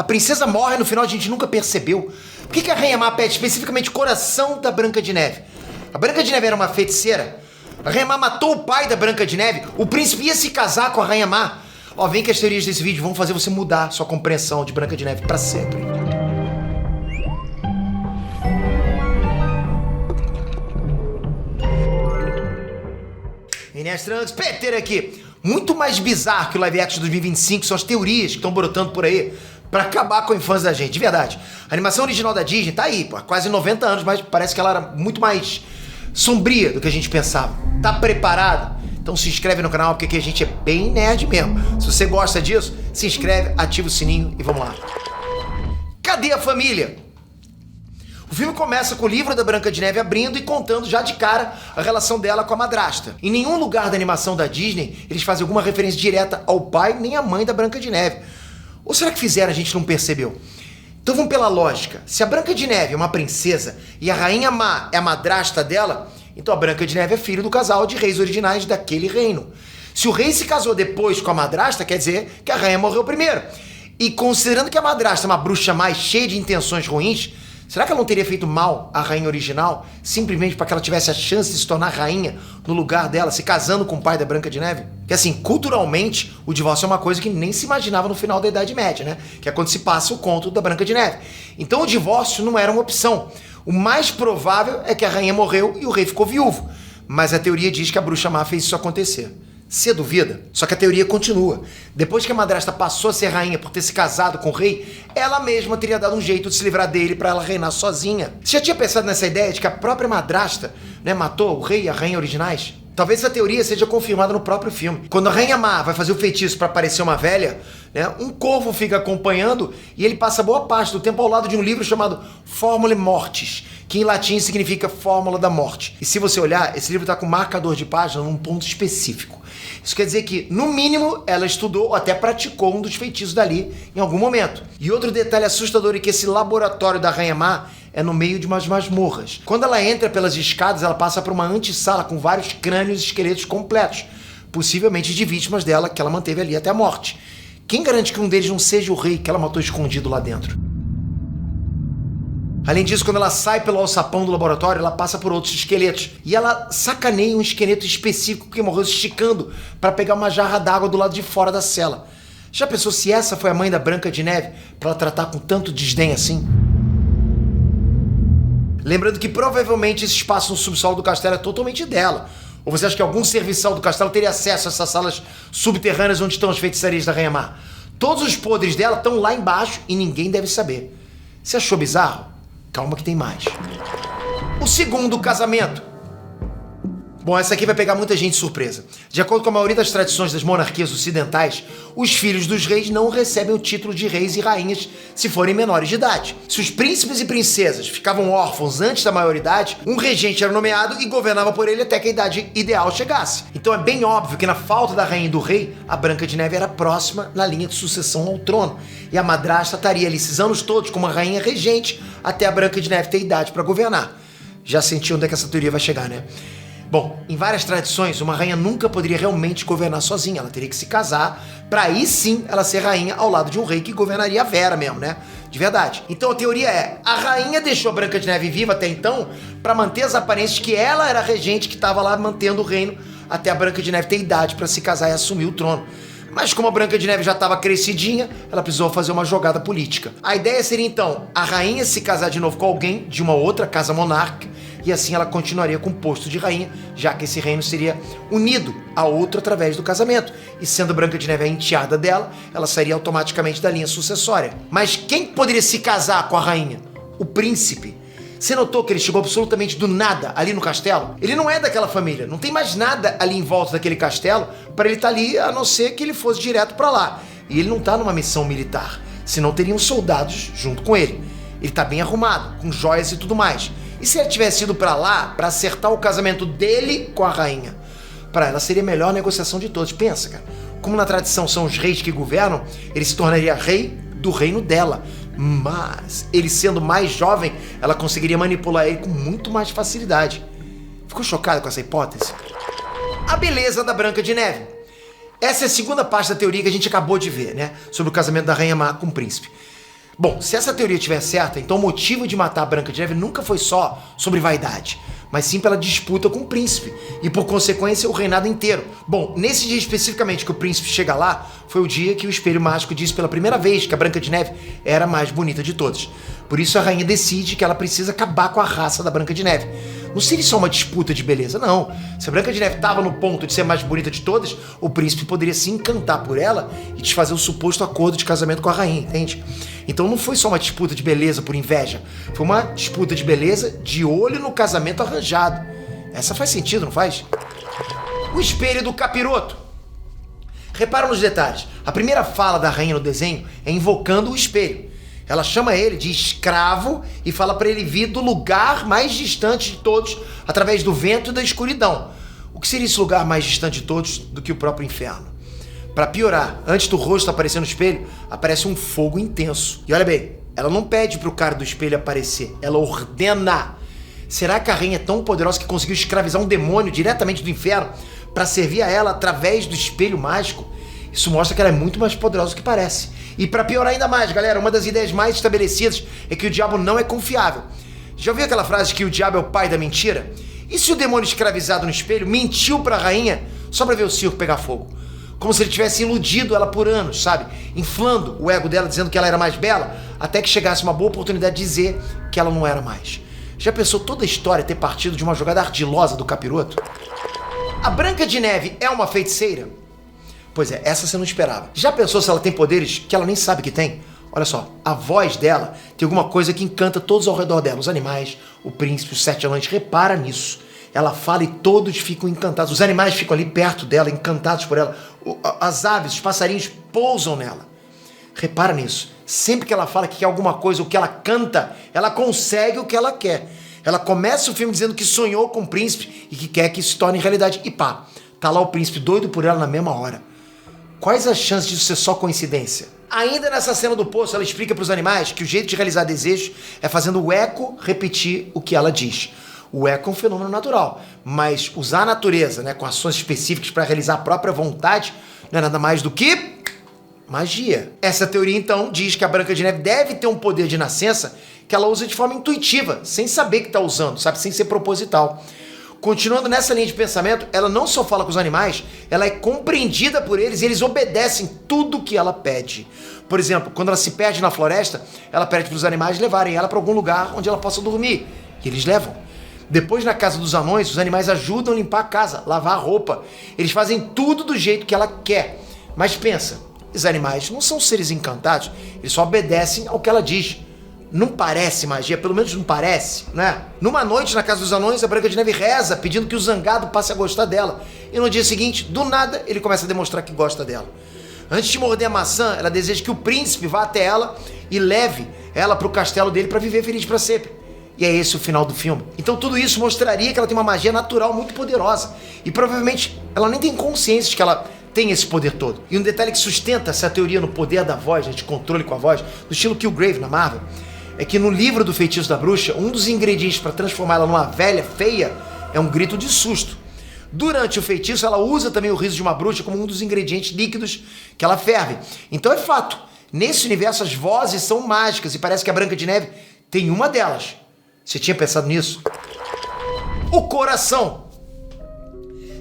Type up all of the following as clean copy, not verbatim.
A princesa morre, no final a gente nunca percebeu. Por que a Rainha Má pede especificamente o coração da Branca de Neve? A Branca de Neve era uma feiticeira? A Rainha Má matou o pai da Branca de Neve? O príncipe ia se casar com a Rainha Má? Ó, vem que as teorias desse vídeo vão fazer você mudar sua compreensão de Branca de Neve pra sempre. Inestrantes, Peter aqui. Muito mais bizarro que o live action de 2025 são as teorias que estão brotando por aí pra acabar com a infância da gente, de verdade. A animação original da Disney tá aí, pô, há quase 90 anos, mas parece que ela era muito mais sombria do que a gente pensava. Tá preparado? Então se inscreve no canal, porque aqui a gente é bem nerd mesmo. Se você gosta disso, se inscreve, ativa o sininho e vamos lá. Cadê a família? O filme começa com o livro da Branca de Neve abrindo e contando já de cara a relação dela com a madrasta. Em nenhum lugar da animação da Disney eles fazem alguma referência direta ao pai nem à mãe da Branca de Neve. Ou será que fizeram, a gente não percebeu? Então vamos pela lógica. Se a Branca de Neve é uma princesa e a Rainha Má é a madrasta dela, então a Branca de Neve é filho do casal de reis originais daquele reino. Se o rei se casou depois com a madrasta, quer dizer que a rainha morreu primeiro. E considerando que a madrasta é uma bruxa má cheia de intenções ruins, será que ela não teria feito mal à rainha original simplesmente para que ela tivesse a chance de se tornar rainha no lugar dela, se casando com o pai da Branca de Neve? Que assim, culturalmente, o divórcio é uma coisa que nem se imaginava no final da Idade Média, né? Que é quando se passa o conto da Branca de Neve. Então o divórcio não era uma opção. O mais provável é que a rainha morreu e o rei ficou viúvo. Mas a teoria diz que a bruxa má fez isso acontecer. Você duvida? Só que a teoria continua. Depois que a madrasta passou a ser rainha por ter se casado com o rei, ela mesma teria dado um jeito de se livrar dele para ela reinar sozinha. Você já tinha pensado nessa ideia de que a própria madrasta, né, matou o rei e a rainha originais? Talvez essa teoria seja confirmada no próprio filme. Quando a Rainha Má vai fazer o feitiço para parecer uma velha, né, um corvo fica acompanhando e ele passa boa parte do tempo ao lado de um livro chamado Formulae Mortis, que em latim significa Fórmula da Morte. E se você olhar, esse livro está com marcador de página num ponto específico. Isso quer dizer que, no mínimo, ela estudou ou até praticou um dos feitiços dali em algum momento. E outro detalhe assustador é que esse laboratório da Rainha Má é no meio de umas masmorras. Quando ela entra pelas escadas, ela passa por uma antessala com vários crânios e esqueletos completos, possivelmente de vítimas dela que ela manteve ali até a morte. Quem garante que um deles não seja o rei que ela matou escondido lá dentro? Além disso, quando ela sai pelo alçapão do laboratório, ela passa por outros esqueletos. E ela sacaneia um esqueleto específico que morreu se esticando para pegar uma jarra d'água do lado de fora da cela. Já pensou se essa foi a mãe da Branca de Neve para ela tratar com tanto desdém assim? Lembrando que provavelmente esse espaço no subsolo do castelo é totalmente dela. Ou você acha que algum serviçal do castelo teria acesso a essas salas subterrâneas onde estão as feitiçarias da Rainha Má? Todos os podres dela estão lá embaixo e ninguém deve saber. Você achou bizarro? Calma que tem mais. O segundo casamento. Bom, essa aqui vai pegar muita gente de surpresa. De acordo com a maioria das tradições das monarquias ocidentais, os filhos dos reis não recebem o título de reis e rainhas se forem menores de idade. Se os príncipes e princesas ficavam órfãos antes da maioridade, um regente era nomeado e governava por ele até que a idade ideal chegasse. Então é bem óbvio que na falta da rainha e do rei, a Branca de Neve era próxima na linha de sucessão ao trono. E a madrasta estaria ali esses anos todos como uma rainha regente até a Branca de Neve ter idade para governar. Já sentiu onde é que essa teoria vai chegar, né? Bom, em várias tradições, uma rainha nunca poderia realmente governar sozinha. Ela teria que se casar para aí sim ela ser rainha ao lado de um rei que governaria a Vera mesmo, né? De verdade. Então a teoria é, a rainha deixou a Branca de Neve viva até então para manter as aparências que ela era a regente que estava lá mantendo o reino até a Branca de Neve ter idade para se casar e assumir o trono. Mas como a Branca de Neve já estava crescidinha, ela precisou fazer uma jogada política. A ideia seria então a rainha se casar de novo com alguém de uma outra casa monárquica e assim ela continuaria com o posto de rainha, já que esse reino seria unido a outro através do casamento. E sendo Branca de Neve a enteada dela, ela sairia automaticamente da linha sucessória. Mas quem poderia se casar com a rainha? O príncipe. Você notou que ele chegou absolutamente do nada ali no castelo? Ele não é daquela família, não tem mais nada ali em volta daquele castelo para ele estar ali, a não ser que ele fosse direto para lá. E ele não tá numa missão militar, senão teriam soldados junto com ele. Ele tá bem arrumado, com joias e tudo mais. E se ele tivesse ido para lá para acertar o casamento dele com a rainha? Para ela seria a melhor negociação de todos. Pensa, cara, como na tradição são os reis que governam, ele se tornaria rei do reino dela. Mas, ele sendo mais jovem, ela conseguiria manipular ele com muito mais facilidade. Ficou chocado com essa hipótese? A beleza da Branca de Neve. Essa é a segunda parte da teoria que a gente acabou de ver, né? Sobre o casamento da Rainha Má com o príncipe. Bom, se essa teoria estiver certa, então o motivo de matar a Branca de Neve nunca foi só sobre vaidade, mas sim pela disputa com o príncipe e, por consequência, o reinado inteiro. Bom, nesse dia especificamente que o príncipe chega lá, foi o dia que o espelho mágico disse pela primeira vez que a Branca de Neve era a mais bonita de todas. Por isso a rainha decide que ela precisa acabar com a raça da Branca de Neve. Não seria só uma disputa de beleza, não. Se a Branca de Neve estava no ponto de ser a mais bonita de todas, o príncipe poderia se encantar por ela e desfazer o suposto acordo de casamento com a rainha, entende? Então não foi só uma disputa de beleza por inveja, foi uma disputa de beleza de olho no casamento arranjado. Essa faz sentido, não faz? O espelho do capiroto. Repara nos detalhes. A primeira fala da rainha no desenho é invocando o espelho. Ela chama ele de escravo e fala para ele vir do lugar mais distante de todos através do vento e da escuridão. O que seria esse lugar mais distante de todos do que o próprio inferno? Para piorar, antes do rosto aparecer no espelho, aparece um fogo intenso. E olha bem, ela não pede pro cara do espelho aparecer, ela ordena. Será que a rainha é tão poderosa que conseguiu escravizar um demônio diretamente do inferno para servir a ela através do espelho mágico? Isso mostra que ela é muito mais poderosa do que parece. E para piorar ainda mais, galera, uma das ideias mais estabelecidas é que o diabo não é confiável. Já ouviu aquela frase que o diabo é o pai da mentira? E se o demônio escravizado no espelho mentiu para a rainha só para ver o circo pegar fogo? Como se ele tivesse iludido ela por anos, sabe? Inflando o ego dela, dizendo que ela era mais bela, até que chegasse uma boa oportunidade de dizer que ela não era mais. Já pensou toda a história ter partido de uma jogada ardilosa do capiroto? A Branca de Neve é uma feiticeira? Pois é, essa você não esperava. Já pensou se ela tem poderes que ela nem sabe que tem? Olha só, a voz dela tem alguma coisa que encanta todos ao redor dela. Os animais, o príncipe, os sete anões, repara nisso. Ela fala e todos ficam encantados. Os animais ficam ali perto dela, encantados por ela. As aves, os passarinhos pousam nela. Repara nisso. Sempre que ela fala que quer alguma coisa, o que ela canta, ela consegue o que ela quer. Ela começa o filme dizendo que sonhou com o príncipe e que quer que isso se torne realidade. E pá, tá lá o príncipe doido por ela na mesma hora. Quais as chances disso ser só coincidência? Ainda nessa cena do poço, ela explica para os animais que o jeito de realizar desejos é fazendo o eco repetir o que ela diz. O eco é um fenômeno natural, mas usar a natureza, né, com ações específicas para realizar a própria vontade não é nada mais do que magia. Essa teoria, então, diz que a Branca de Neve deve ter um poder de nascença que ela usa de forma intuitiva, sem saber que está usando, sabe, sem ser proposital. Continuando nessa linha de pensamento, ela não só fala com os animais, ela é compreendida por eles e eles obedecem tudo o que ela pede. Por exemplo, quando ela se perde na floresta, ela pede para os animais levarem ela para algum lugar onde ela possa dormir. E eles levam. Depois, na casa dos anões, os animais ajudam a limpar a casa, lavar a roupa. Eles fazem tudo do jeito que ela quer. Mas pensa, os animais não são seres encantados, eles só obedecem ao que ela diz. Não parece magia, pelo menos não parece, né? Numa noite na casa dos anões, a Branca de Neve reza pedindo que o Zangado passe a gostar dela. E no dia seguinte, do nada, ele começa a demonstrar que gosta dela. Antes de morder a maçã, ela deseja que o príncipe vá até ela e leve ela para o castelo dele para viver feliz para sempre. E é esse o final do filme. Então tudo isso mostraria que ela tem uma magia natural muito poderosa. E provavelmente ela nem tem consciência de que ela tem esse poder todo. E um detalhe que sustenta essa teoria no poder da voz, de controle com a voz, do estilo Killgrave na Marvel, é que no livro do Feitiço da Bruxa, um dos ingredientes para transformar ela numa velha feia é um grito de susto. Durante o feitiço, ela usa também o riso de uma bruxa como um dos ingredientes líquidos que ela ferve. Então é fato, nesse universo as vozes são mágicas e parece que a Branca de Neve tem uma delas. Você tinha pensado nisso? O coração.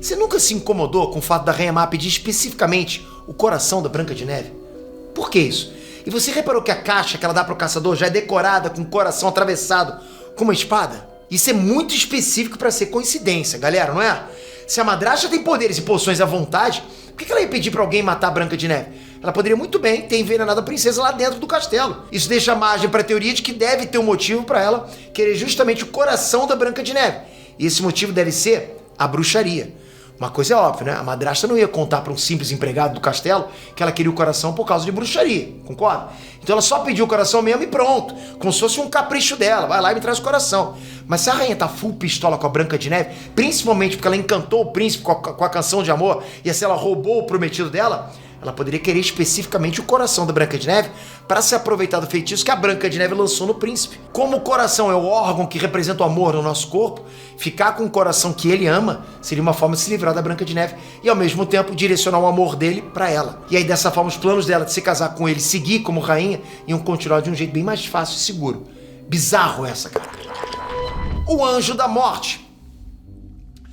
Você nunca se incomodou com o fato da Rainha Má pedir especificamente o coração da Branca de Neve? Por que isso? E você reparou que a caixa que ela dá pro caçador já é decorada com o coração atravessado com uma espada? Isso é muito específico para ser coincidência, galera, não é? Se a madrasta tem poderes e poções à vontade, por que ela ia pedir pra alguém matar a Branca de Neve? Ela poderia muito bem ter envenenado a princesa lá dentro do castelo. Isso deixa margem para a teoria de que deve ter um motivo para ela querer justamente o coração da Branca de Neve. E esse motivo deve ser a bruxaria. Uma coisa é óbvia, né? A madrasta não ia contar para um simples empregado do castelo que ela queria o coração por causa de bruxaria, concorda? Então ela só pediu o coração mesmo e pronto, como se fosse um capricho dela, vai lá e me traz o coração. Mas se a rainha tá full pistola com a Branca de Neve, principalmente porque ela encantou o príncipe com a canção de amor, e assim ela roubou o prometido dela, ela poderia querer especificamente o coração da Branca de Neve para se aproveitar do feitiço que a Branca de Neve lançou no príncipe. Como o coração é o órgão que representa o amor no nosso corpo, ficar com o coração que ele ama seria uma forma de se livrar da Branca de Neve e ao mesmo tempo direcionar o amor dele para ela. E aí dessa forma os planos dela de se casar com ele, seguir como rainha, iam continuar de um jeito bem mais fácil e seguro. Bizarro essa, cara. O Anjo da Morte.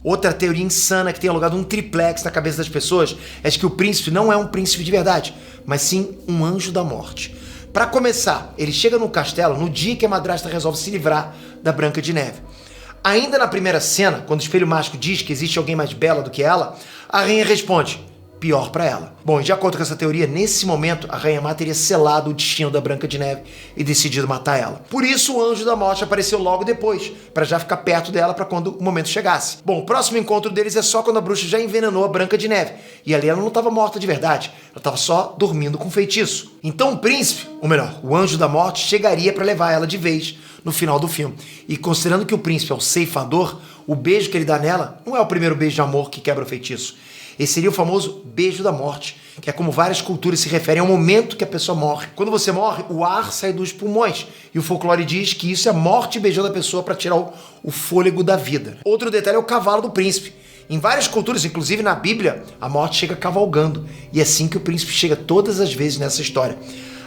Outra teoria insana que tem alugado um triplex na cabeça das pessoas é de que o príncipe não é um príncipe de verdade, mas sim um anjo da morte. Para começar, ele chega no castelo no dia que a madrasta resolve se livrar da Branca de Neve. Ainda na primeira cena, quando o espelho mágico diz que existe alguém mais bela do que ela, a rainha responde: pior pra ela. Bom, e de acordo com essa teoria, nesse momento a Rainha Má teria selado o destino da Branca de Neve e decidido matar ela. Por isso o Anjo da Morte apareceu logo depois, pra já ficar perto dela pra quando o momento chegasse. Bom, o próximo encontro deles é só quando a bruxa já envenenou a Branca de Neve. E ali ela não estava morta de verdade, ela estava só dormindo com feitiço. Então o príncipe, ou melhor, o Anjo da Morte, chegaria pra levar ela de vez no final do filme. E considerando que o príncipe é o ceifador, o beijo que ele dá nela não é o primeiro beijo de amor que quebra o feitiço. Esse seria o famoso beijo da morte, que é como várias culturas se referem ao momento que a pessoa morre. Quando você morre, o ar sai dos pulmões, e o folclore diz que isso é a morte beijando a pessoa para tirar o fôlego da vida. Outro detalhe é o cavalo do príncipe. Em várias culturas, inclusive na Bíblia, a morte chega cavalgando, e é assim que o príncipe chega todas as vezes nessa história.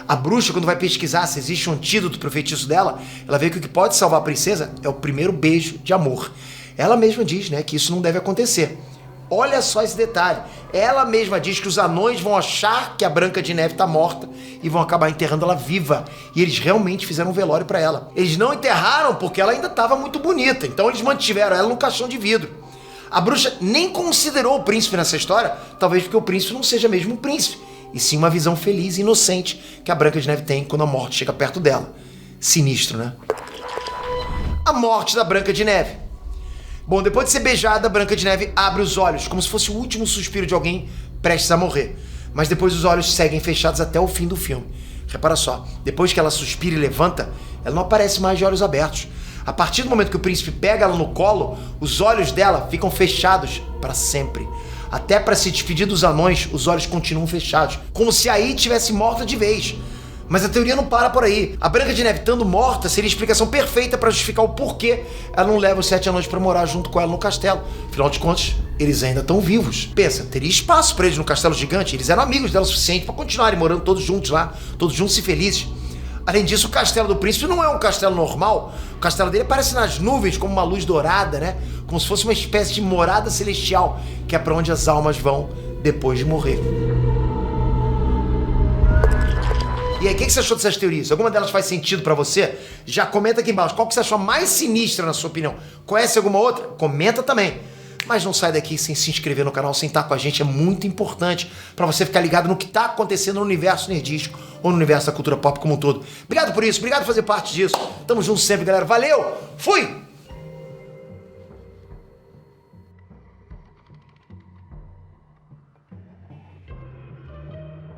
A bruxa, quando vai pesquisar se existe um antídoto para o feitiço dela, ela vê que o que pode salvar a princesa é o primeiro beijo de amor. Ela mesma diz, né, que isso não deve acontecer. Olha só esse detalhe. Ela mesma diz que os anões vão achar que a Branca de Neve está morta e vão acabar enterrando ela viva. E eles realmente fizeram um velório para ela. Eles não enterraram porque ela ainda estava muito bonita, então eles mantiveram ela num caixão de vidro. A bruxa nem considerou o príncipe nessa história, talvez porque o príncipe não seja mesmo um príncipe, e sim uma visão feliz e inocente que a Branca de Neve tem quando a morte chega perto dela. Sinistro, né? A morte da Branca de Neve. Bom, depois de ser beijada, a Branca de Neve abre os olhos, como se fosse o último suspiro de alguém prestes a morrer. Mas depois os olhos seguem fechados até o fim do filme. Repara só, depois que ela suspira e levanta, ela não aparece mais de olhos abertos. A partir do momento que o príncipe pega ela no colo, os olhos dela ficam fechados para sempre. Até para se despedir dos anões, os olhos continuam fechados, como se aí tivesse morta de vez. Mas a teoria não para por aí. A Branca de Neve, estando morta, seria a explicação perfeita para justificar o porquê ela não leva os 7 anões para morar junto com ela no castelo. Afinal de contas, eles ainda estão vivos. Pensa, teria espaço para eles no castelo gigante. Eles eram amigos dela o suficiente para continuarem morando todos juntos lá, todos juntos e felizes. Além disso, o castelo do príncipe não é um castelo normal. O castelo dele aparece nas nuvens como uma luz dourada, né? Como se fosse uma espécie de morada celestial, que é para onde as almas vão depois de morrer. E aí, o que você achou dessas teorias? Alguma delas faz sentido pra você? Já comenta aqui embaixo. Qual que você achou mais sinistra na sua opinião? Conhece alguma outra? Comenta também. Mas não sai daqui sem se inscrever no canal, sem estar com a gente. É muito importante pra você ficar ligado no que tá acontecendo no universo nerdístico ou no universo da cultura pop como um todo. Obrigado por isso, obrigado por fazer parte disso. Tamo junto sempre, galera. Valeu! Fui!